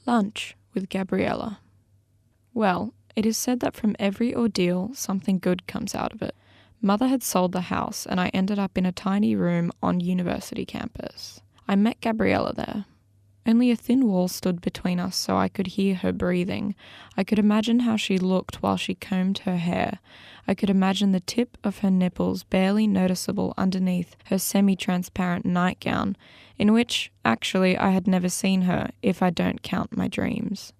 Lunch with Gabriella. Well, it is said that from every ordeal, something good comes out of it. Mother had sold the house, and I ended up in a tiny room on university campus. I met Gabriella there. Only a thin wall stood between us, so I could hear her breathing. I could imagine how she looked while she combed her hair. I could imagine the tip of her nipples barely noticeable underneath her semi-transparent nightgown, in which, actually, I had never seen her, if I don't count my dreams.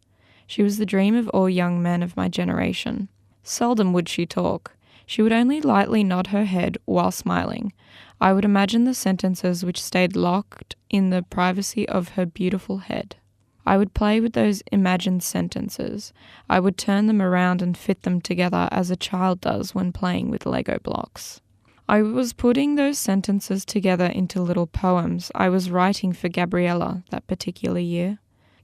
She was the dream of all young men of my generation. Seldom would she talk. She would only lightly nod her head while smiling. I would imagine the sentences which stayed locked in the privacy of her beautiful head. I would play with those imagined sentences. I would turn them around and fit them together as a child does when playing with Lego blocks. I was putting those sentences together into little poems I was writing for Gabriella that particular year.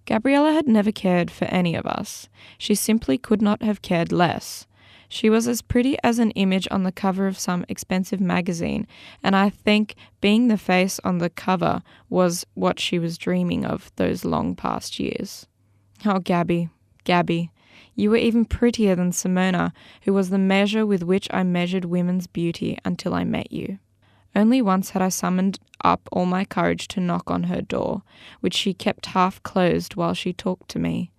Gabriella had never cared for any of us. She simply could not have cared less. She was as pretty as an image on the cover of some expensive magazine, and I think being the face on the cover was what she was dreaming of those long past years. Oh, Gabby, you were even prettier than Simona, who was the measure with which I measured women's beauty until I met you. Only once had I summoned up all my courage to knock on her door, which she kept half closed while she talked to me.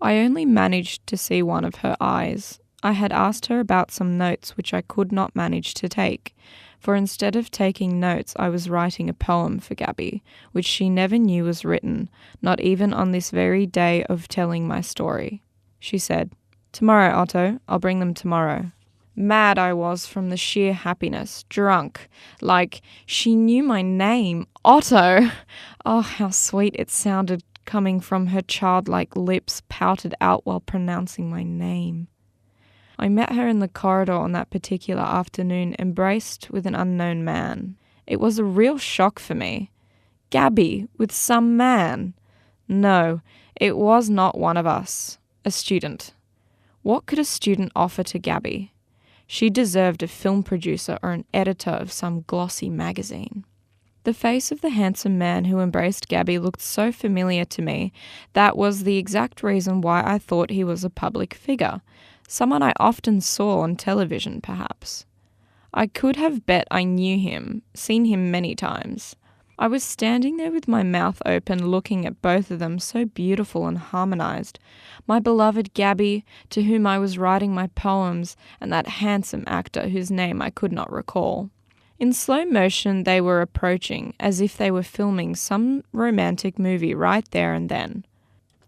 I only managed to see one of her eyes. I had asked her about some notes which I could not manage to take, for instead of taking notes I was writing a poem for Gabby, which she never knew was written, not even on this very day of telling my story. She said, "Tomorrow, Otto, I'll bring them tomorrow." Mad I was from the sheer happiness, drunk, like she knew my name, Otto. Oh, how sweet it sounded coming from her childlike lips pouted out while pronouncing my name. I met her in the corridor on that particular afternoon, embraced with an unknown man. It was a real shock for me. Gabby with some man. No, it was not one of us. A student. What could a student offer to Gabby? She deserved a film producer or an editor of some glossy magazine. The face of the handsome man who embraced Gabby looked so familiar to me. That was the exact reason why I thought he was a public figure. Someone I often saw on television, perhaps. I could have bet I knew him, seen him many times. I was standing there with my mouth open, looking at both of them, so beautiful and harmonized. My beloved Gabby, to whom I was writing my poems, and that handsome actor whose name I could not recall. In slow motion they were approaching, as if they were filming some romantic movie right there and then.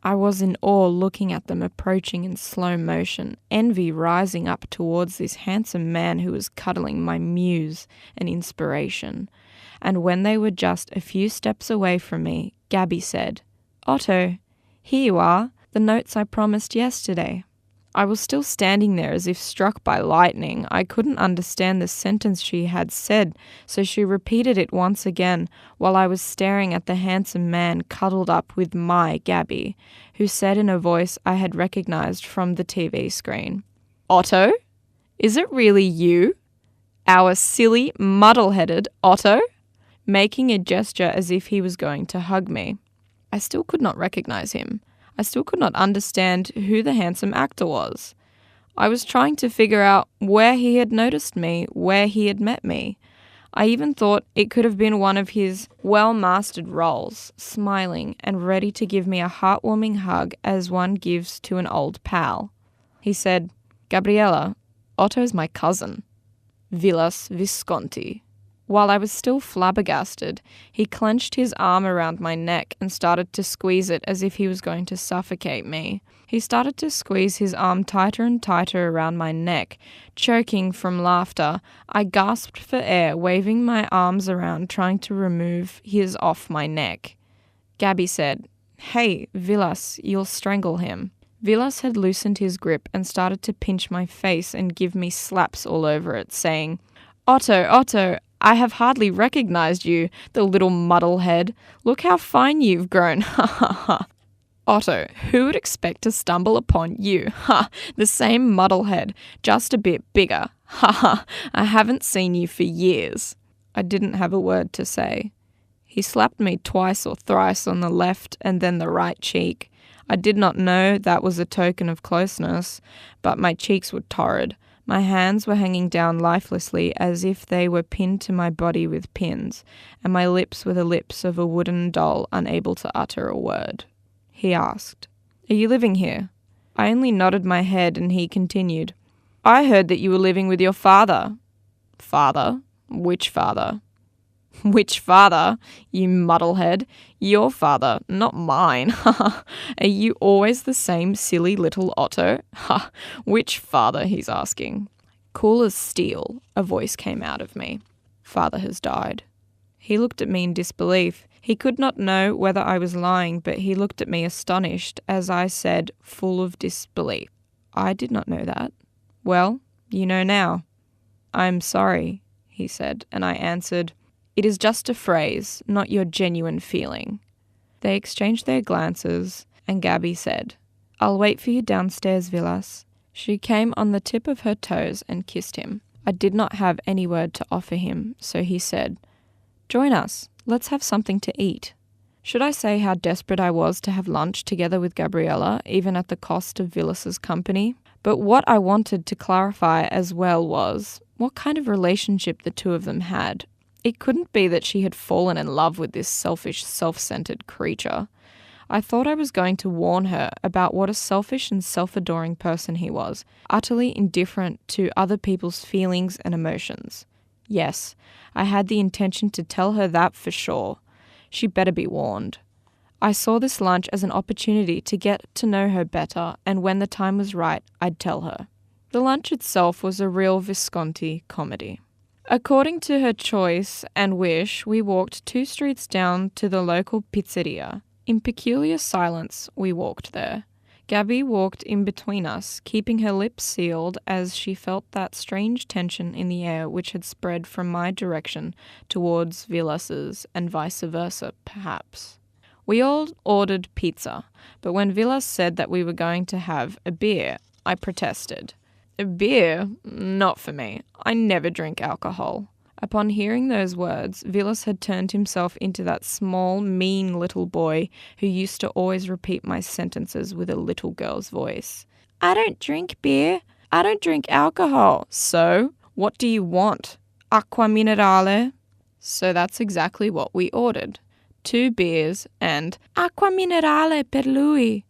I was in awe looking at them approaching in slow motion, envy rising up towards this handsome man who was cuddling my muse and inspiration. And when they were just a few steps away from me, Gabby said, "Otto, here you are, the notes I promised yesterday." I was still standing there as if struck by lightning. I couldn't understand the sentence she had said, so she repeated it once again while I was staring at the handsome man cuddled up with my Gabby, who said in a voice I had recognized from the TV screen, "Otto? Is it really you? Our silly, muddle-headed Otto?" Making a gesture as if he was going to hug me. I still could not recognize him. I still could not understand who the handsome actor was. I was trying to figure out where he had noticed me, where he had met me. I even thought it could have been one of his well-mastered roles, smiling and ready to give me a heartwarming hug as one gives to an old pal. He said, "Gabriella, Otto's my cousin. Villas Visconti." While I was still flabbergasted, he clenched his arm around my neck and started to squeeze it as if he was going to suffocate me. He started to squeeze his arm tighter and tighter around my neck. Choking from laughter, I gasped for air, waving my arms around, trying to remove his off my neck. Gabby said, "Hey, Villas, you'll strangle him." Villas had loosened his grip and started to pinch my face and give me slaps all over it, saying, Otto, I have hardly recognized you, the little muddlehead. Look how fine you've grown, ha ha ha." "Otto, who would expect to stumble upon you? Ha, the same muddlehead, just a bit bigger. Ha ha, I haven't seen you for years." I didn't have a word to say. He slapped me twice or thrice on the left and then the right cheek. I did not know that was a token of closeness, but my cheeks were torrid. My hands were hanging down lifelessly as if they were pinned to my body with pins, and my lips were the lips of a wooden doll unable to utter a word. He asked, "Are you living here?" I only nodded my head, and he continued, "I heard that you were living with your father." "Father? Which father?" "Which father? You muddlehead. Your father, not mine. Are you always the same silly little Otto? Ha! Which father?" he's asking. Cool as steel, a voice came out of me. "Father has died." He looked at me in disbelief. He could not know whether I was lying, but he looked at me astonished, as I said, full of disbelief, "I did not know that." "Well, you know now." "I am sorry," he said, and I answered, "It is just a phrase, not your genuine feeling." They exchanged their glances, and Gabby said, "I'll wait for you downstairs, Vilas." She came on the tip of her toes and kissed him. I did not have any word to offer him, so he said, "Join us. Let's have something to eat." Should I say how desperate I was to have lunch together with Gabriella, even at the cost of Vilas's company? But what I wanted to clarify as well was what kind of relationship the two of them had. It couldn't be that she had fallen in love with this selfish, self-centered creature. I thought I was going to warn her about what a selfish and self-adoring person he was, utterly indifferent to other people's feelings and emotions. Yes, I had the intention to tell her that for sure. She better be warned. I saw this lunch as an opportunity to get to know her better, and when the time was right, I'd tell her. The lunch itself was a real Visconti comedy. According to her choice and wish, we walked 2 streets down to the local pizzeria. In peculiar silence, we walked there. Gabby walked in between us, keeping her lips sealed as she felt that strange tension in the air which had spread from my direction towards Vilas's, and vice versa, perhaps. We all ordered pizza, but when Vilas said that we were going to have a beer, I protested. "A beer? Not for me. I never drink alcohol." Upon hearing those words, Vilas had turned himself into that small, mean little boy who used to always repeat my sentences with a little girl's voice. "I don't drink beer. I don't drink alcohol. So, what do you want? Acqua minerale?" So that's exactly what we ordered. 2 beers and "acqua minerale per lui."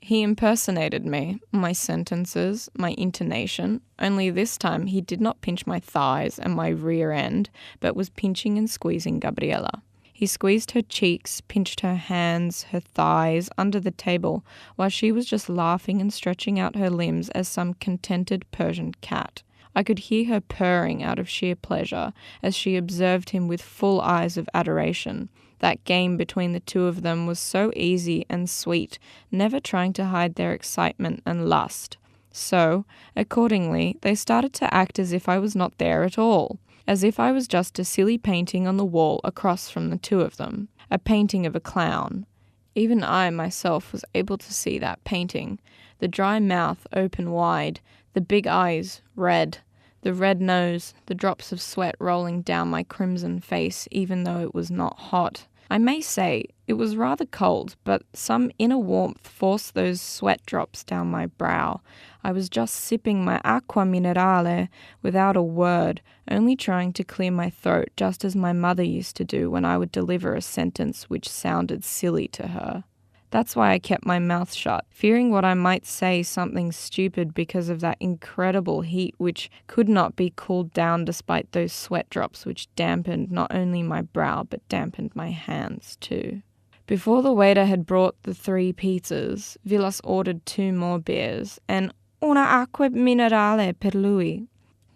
He impersonated me, my sentences, my intonation, only this time he did not pinch my thighs and my rear end, but was pinching and squeezing Gabriella. He squeezed her cheeks, pinched her hands, her thighs, under the table, while she was just laughing and stretching out her limbs as some contented Persian cat. I could hear her purring out of sheer pleasure as she observed him with full eyes of adoration. That game between the two of them was so easy and sweet, never trying to hide their excitement and lust. So, accordingly, they started to act as if I was not there at all, as if I was just a silly painting on the wall across from the two of them, a painting of a clown. Even I myself was able to see that painting, the dry mouth open wide, the big eyes red, the red nose, the drops of sweat rolling down my crimson face even though it was not hot. I may say it was rather cold, but some inner warmth forced those sweat drops down my brow. I was just sipping my acqua minerale without a word, only trying to clear my throat just as my mother used to do when I would deliver a sentence which sounded silly to her. That's why I kept my mouth shut, fearing what I might say something stupid because of that incredible heat which could not be cooled down despite those sweat drops which dampened not only my brow but dampened my hands too. Before the waiter had brought the 3 pizzas, Vilas ordered 2 more beers and una acqua minerale per lui.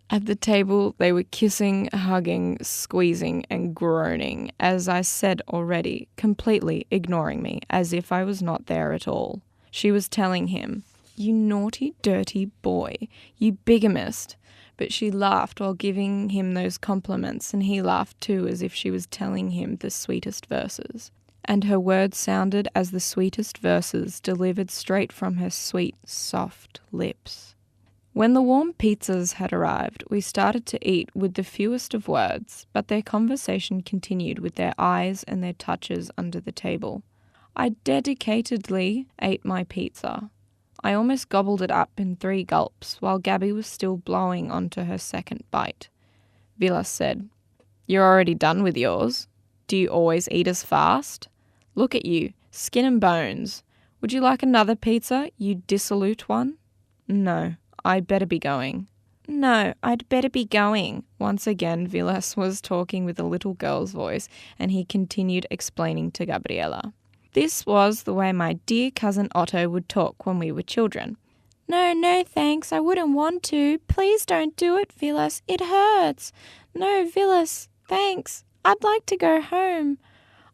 At the table, they were kissing, hugging, squeezing, and groaning, as I said already, completely ignoring me, as if I was not there at all. She was telling him, "You naughty, dirty boy, you bigamist." But she laughed while giving him those compliments, and he laughed too, as if she was telling him the sweetest verses. And her words sounded as the sweetest verses delivered straight from her sweet, soft lips. When the warm pizzas had arrived, we started to eat with the fewest of words, but their conversation continued with their eyes and their touches under the table. I dedicatedly ate my pizza. I almost gobbled it up in 3 gulps while Gabby was still blowing onto her second bite. Vilas said, "You're already done with yours. Do you always eat as fast? Look at you, skin and bones. Would you like another pizza, you dissolute one?" "No, I'd better be going." "No, I'd better be going." Once again, Vilas was talking with a little girl's voice, and he continued explaining to Gabriella. This was the way my dear cousin Otto would talk when we were children. No, thanks, I wouldn't want to. Please don't do it, Vilas. It hurts. No, Vilas, thanks. I'd like to go home.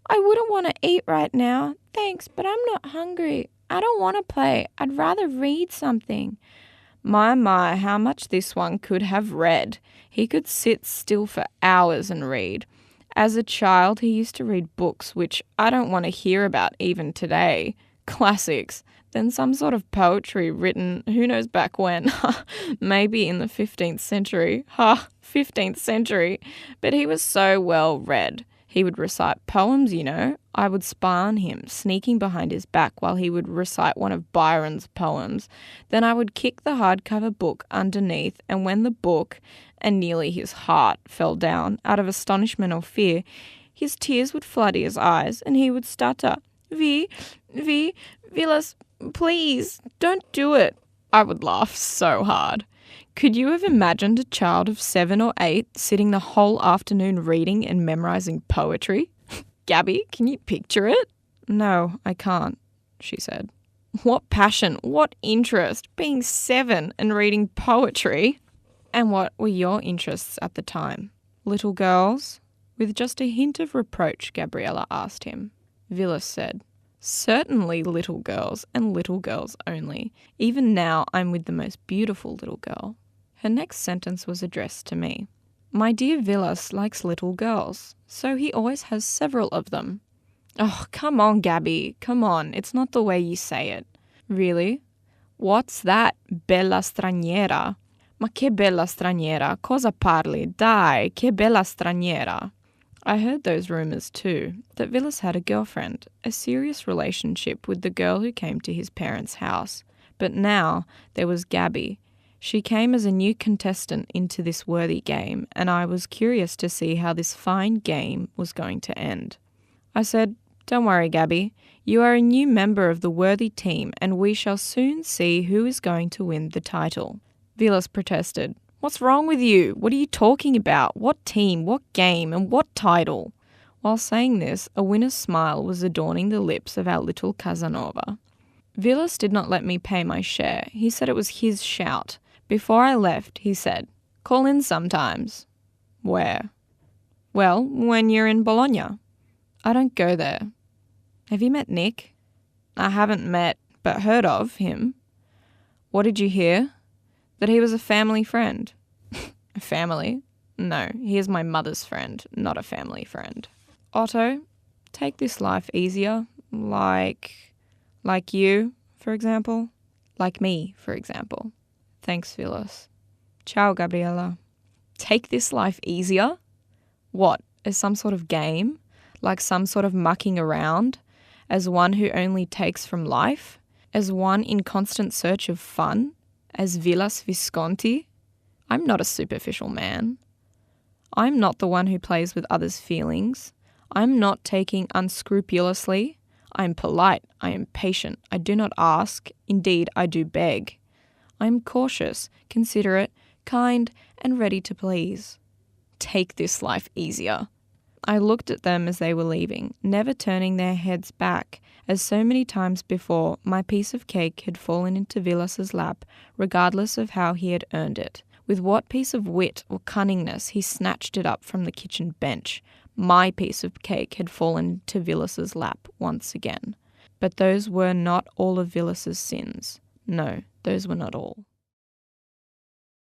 I wouldn't want to eat right now. Thanks, but I'm not hungry. I don't want to play. I'd rather read something. My, how much this one could have read. He could sit still for hours and read. As a child, he used to read books which I don't want to hear about even today. Classics. Then some sort of poetry written who knows back when. Maybe in the 15th century. 15th century. But he was so well read. He would recite poems, you know. I would spy on him, sneaking behind his back while he would recite one of Byron's poems. Then I would kick the hardcover book underneath, and when the book, and nearly his heart, fell down, out of astonishment or fear, his tears would flood his eyes, and he would stutter, Vilas, please, don't do it." I would laugh so hard. Could you have imagined a child of 7 or 8 sitting the whole afternoon reading and memorizing poetry? Gabby, can you picture it? "No, I can't," she said. What passion, what interest, being 7 and reading poetry. And what were your interests at the time? Little girls? With just a hint of reproach, Gabriella asked him. Vilas said, "Certainly little girls, and little girls only. Even now I'm with the most beautiful little girl." Her next sentence was addressed to me. "My dear Vilas likes little girls, so he always has several of them." Oh, come on, Gabby, come on. It's not the way you say it. Really? What's that, bella straniera? Ma che bella straniera? Cosa parli? Dai, che bella straniera. I heard those rumours too, that Vilas had a girlfriend, a serious relationship with the girl who came to his parents' house. But now there was Gabby. She came as a new contestant into this worthy game, and I was curious to see how this fine game was going to end. I said, "Don't worry, Gabby. You are a new member of the worthy team, and we shall soon see who is going to win the title." Vilas protested. "What's wrong with you? What are you talking about? What team, what game, and what title?" While saying this, a winner's smile was adorning the lips of our little Casanova. Vilas did not let me pay my share. He said it was his shout. Before I left, he said, "Call in sometimes." "Where?" "Well, when you're in Bologna." "I don't go there." "Have you met Nick?" "I haven't met, but heard of, him." "What did you hear?" "That he was a family friend." "A family? No, he is my mother's friend, not a family friend." "Otto, take this life easier. Like you, for example. Like me, for example." "Thanks, Vilas." "Ciao, Gabriella." Take this life easier? What, as some sort of game? Like some sort of mucking around? As one who only takes from life? As one in constant search of fun? As Vilas Visconti? I'm not a superficial man. I'm not the one who plays with others' feelings. I'm not taking unscrupulously. I am polite. I am patient. I do not ask. Indeed, I do beg. I am cautious, considerate, kind, and ready to please. Take this life easier. I looked at them as they were leaving, never turning their heads back, as so many times before my piece of cake had fallen into Vilas's lap, regardless of how he had earned it. With what piece of wit or cunningness he snatched it up from the kitchen bench, my piece of cake had fallen to Vilas's lap once again. But those were not all of Vilas's sins. No, those were not all.